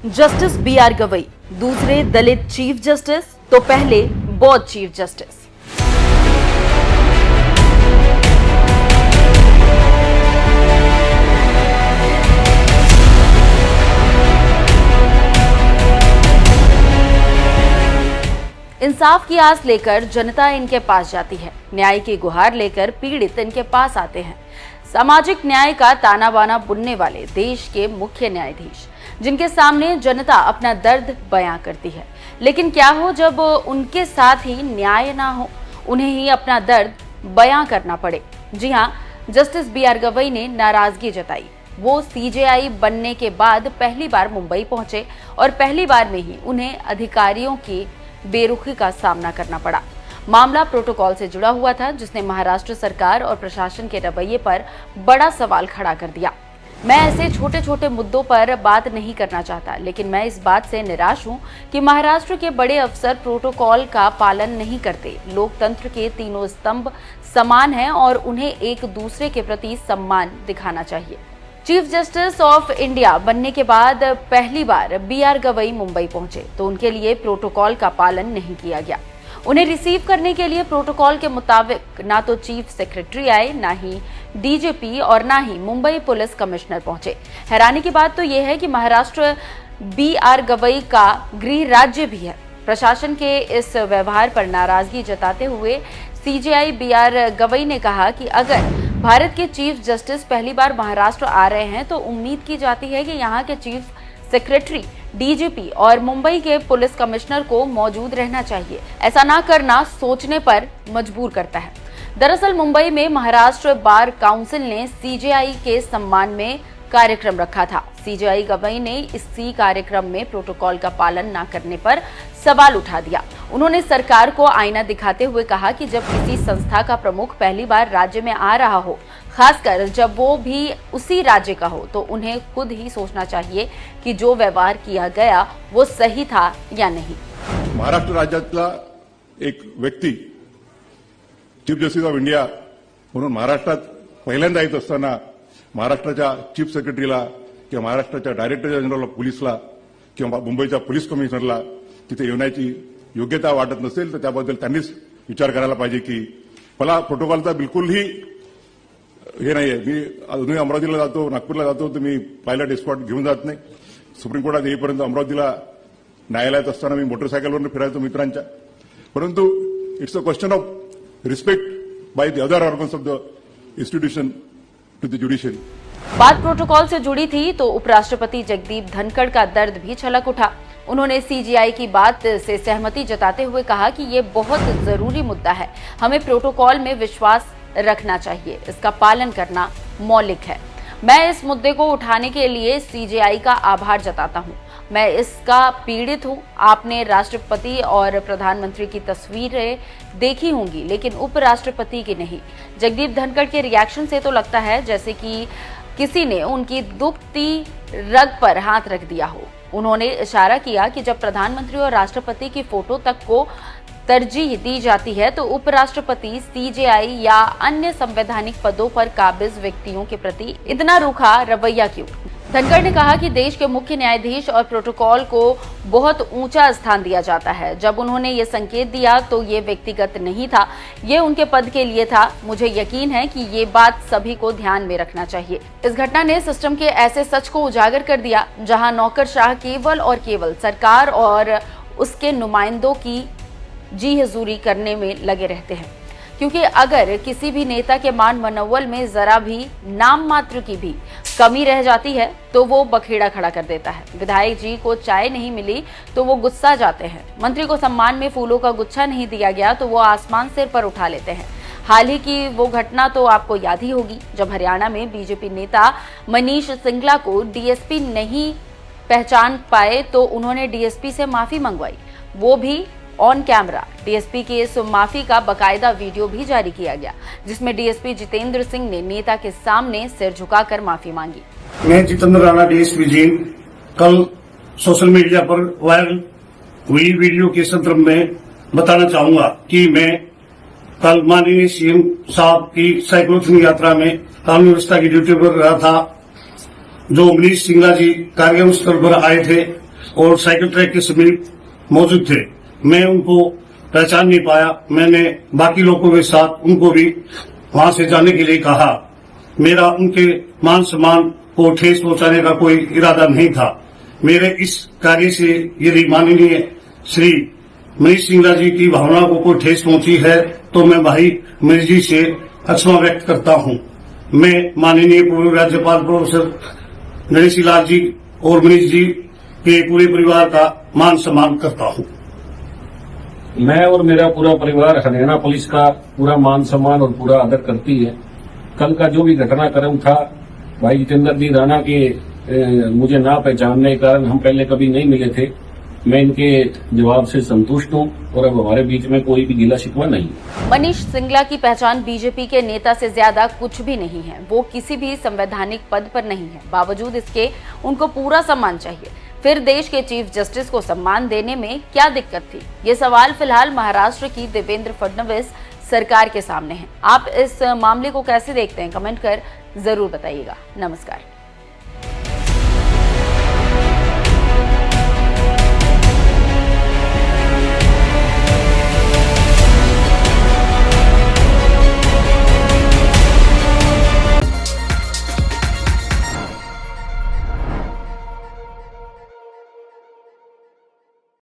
Justice B R. Gavai, दूसरे दलित chief justice तो पहले बौद्ध चीफ जस्टिस। इंसाफ की आस लेकर जनता इनके पास जाती है, न्याय की गुहार लेकर पीड़ित इनके पास आते हैं। सामाजिक न्याय का ताना बाना बुनने वाले देश के मुख्य न्यायाधीश, जिनके सामने जनता अपना दर्द बयां करती है, लेकिन क्या हो जब उनके साथ ही न्याय ना हो, उन्हें ही अपना दर्द बयां करना पड़े। जी हां, जस्टिस बी.आर. गवई ने नाराजगी जताई। वो सीजेआई बनने के बाद पहली बार मुंबई पहुंचे और पहली बार में ही उन्हें अधिकारियों की बेरुखी का सामना करना पड़ा। मामला प्रोटोकॉल से जुड़ा हुआ था, जिसने महाराष्ट्र सरकार और प्रशासन के रवैये पर बड़ा सवाल खड़ा कर दिया। मैं ऐसे छोटे छोटे मुद्दों पर बात नहीं करना चाहता, लेकिन मैं इस बात से निराश हूं कि महाराष्ट्र के बड़े अफसर प्रोटोकॉल का पालन नहीं करते। लोकतंत्र के तीनों स्तंभ समान हैं और उन्हें एक दूसरे के प्रति सम्मान दिखाना चाहिए। चीफ जस्टिस ऑफ इंडिया बनने के बाद पहली बार बी.आर. गवई मुंबई पहुंचे तो उनके लिए प्रोटोकॉल का पालन नहीं किया गया। उन्हें रिसीव करने के लिए प्रोटोकॉल के मुताबिक ना तो चीफ सेक्रेटरी आए, ना ही डीजीपी और ना ही मुंबई पुलिस कमिश्नर पहुंचे। हैरानी की बात तो यह है कि महाराष्ट्र बी.आर. गवई का गृह राज्य भी है। प्रशासन के इस व्यवहार पर नाराजगी जताते हुए सीजेआई बी.आर. गवई ने कहा कि अगर भारत के चीफ जस्टिस पहली बार महाराष्ट्र आ रहे हैं तो उम्मीद की जाती है कि यहाँ के चीफ सेक्रेटरी, डीजीपी और मुंबई के पुलिस कमिश्नर को मौजूद रहना चाहिए। ऐसा ना करना सोचने पर मजबूर करता है। दरअसल मुंबई में महाराष्ट्र बार काउंसिल ने सीजेआई के सम्मान में कार्यक्रम रखा था। सीजेआई गवई ने इसी कार्यक्रम में प्रोटोकॉल का पालन न करने पर सवाल उठा दिया। उन्होंने सरकार को आईना दिखाते हुए कहा कि जब किसी संस्था का प्रमुख पहली बार राज्य में आ रहा हो, खासकर जब वो भी उसी राज्य का हो, तो उन्हें खुद ही सोचना चाहिए कि जो व्यवहार किया गया वो सही था या नहीं। महाराष्ट्र राज्यातला एक व्यक्ती चीफ जस्टिस ऑफ इंडिया म्हणून महाराष्ट्रात पहिल्यांदा येत असताना महाराष्ट्राच्या चीफ सेक्रेटरीला किंवा महाराष्ट्राच्या डायरेक्टर जनरल ऑफ पोलिसला किंवा मुंबईच्या पोलीस कमिशनरला तिथे येण्याची योग्यता वाटत नसेल तर त्याबद्दल त्यांनीच विचार करायला पाहिजे की मला प्रोटोकॉलचा बिलकुलही हे नाहीये। मी अजूनही अमरावतीला जातो, नागपूरला जातो, तर मी पायलट एस्कॉर्ट घेऊन जात नाही। सुप्रीम कोर्टात येईपर्यंत अमरावतीला न्यायालयात असताना मी मोटरसायकलवरून फिरायचो मित्रांच्या। परंतु it's a question of respect by the other organs of the institution to the judiciary. बात प्रोटोकॉल से जुड़ी थी तो उपराष्ट्रपति जगदीप धनखड़ का दर्द भी छलक उठा। उन्होंने सीजीआई की बात से सहमति जताते हुए कहा कि ये बहुत जरूरी मुद्दा है, हमें प्रोटोकॉल में विश्वास रखना चाहिए, इसका पालन करना मौलिक है। मैं इस मुद्दे को उठाने के लिए सीजेआई का आभार जताता हूं। मैं इसका पीड़ित हूं। आपने राष्ट्रपति और प्रधानमंत्री की तस्वीरें देखी होंगी, लेकिन उपराष्ट्रपति की नहीं। जगदीप धनखड़ के रिएक्शन से तो लगता है जैसे कि किसी ने उनकी दुखती रग पर हाथ रख दिया हो। उन्होंने इशारा किया कि जब प्रधानमंत्री और राष्ट्रपति की फोटो तक को तरजीह दी जाती है तो उपराष्ट्रपति, सीजेआई या अन्य संवैधानिक पदों पर काबिज व्यक्तियों के प्रति इतना रूखा रवैया क्यों? धनखड़ ने कहा कि देश के मुख्य न्यायाधीश और प्रोटोकॉल को बहुत ऊंचा स्थान दिया जाता है। जब उन्होंने ये संकेत दिया तो ये व्यक्तिगत नहीं था, ये उनके पद के लिए था। मुझे यकीन है कि ये बात सभी को ध्यान में रखना चाहिए। इस घटना ने सिस्टम के ऐसे सच को उजागर कर दिया जहां नौकरशाह केवल और केवल सरकार और उसके नुमाइंदों की जी हजूरी करने में लगे रहते हैं। क्योंकि अगर किसी भी नेता के मान मनोबल में जरा भी नाम मात्र की भी कमी रह जाती है तो वो बखेड़ा खड़ा कर देता है। विधायक जी को चाय नहीं मिली तो वो गुस्सा जाते हैं। मंत्री को सम्मान में फूलों का गुच्छा नहीं दिया गया तो वो आसमान सिर पर उठा लेते हैं। हाल ही की वो घटना तो आपको याद ही होगी जब हरियाणा में बीजेपी नेता मनीष सिंगला को डीएसपी नहीं पहचान पाए तो उन्होंने डीएसपी से माफी मंगवाई, वो भी ऑन कैमरा। डीएसपी की इस माफी का बकायदा वीडियो भी जारी किया गया, जिसमें डीएसपी जितेंद्र सिंह ने नेता के सामने सिर झुकाकर माफी मांगी। मैं जितेंद्र राणा, डीएसपी जींद, कल सोशल मीडिया पर वायरल हुई वीडियो के संदर्भ में बताना चाहूंगा कि मैं कल माननीय सीएम साहब की साइक्लोथॉन यात्रा में कानून व्यवस्था की ड्यूटी पर रहा था। जो मनीष सिंगला जी कार्यक्रम स्थल पर आए थे, और साइकिल ट्रैक के समीप मौजूद थे। मैं उनको पहचान नहीं पाया। मैंने बाकी लोगों के साथ उनको भी वहां से जाने के लिए कहा। मेरा उनके मान सम्मान को ठेस पहुंचाने का कोई इरादा नहीं था। मेरे इस कार्य से यदि माननीय श्री मनीष सिंगला जी की भावना को कोई ठेस पहुंची है तो मैं भाई मनीष जी से क्षमा व्यक्त करता हूं। मैं माननीय पूर्व राज्यपाल प्रोफेसर गणेश लाल जी और मनीष जी के पूरे परिवार का मान सम्मान करता हूं। मैं और मेरा पूरा परिवार हरियाणा पुलिस का पूरा मान सम्मान और पूरा आदर करती है। कल का जो भी घटनाक्रम था, भाई जितेंद्र दी राणा के मुझे ना पहचानने के कारण हम पहले कभी नहीं मिले थे। मैं इनके जवाब से संतुष्ट हूं और अब हमारे बीच में कोई भी गिला शिकवा नहीं। मनीष सिंगला की पहचान बीजेपी के नेता से ज्यादा कुछ भी नहीं है। वो किसी भी संवैधानिक पद पर नहीं है। बावजूद इसके उनको पूरा सम्मान चाहिए। फिर देश के चीफ जस्टिस को सम्मान देने में क्या दिक्कत थी? ये सवाल फिलहाल महाराष्ट्र की देवेंद्र फडणवीस सरकार के सामने है। आप इस मामले को कैसे देखते हैं? कमेंट कर जरूर बताइएगा। नमस्कार।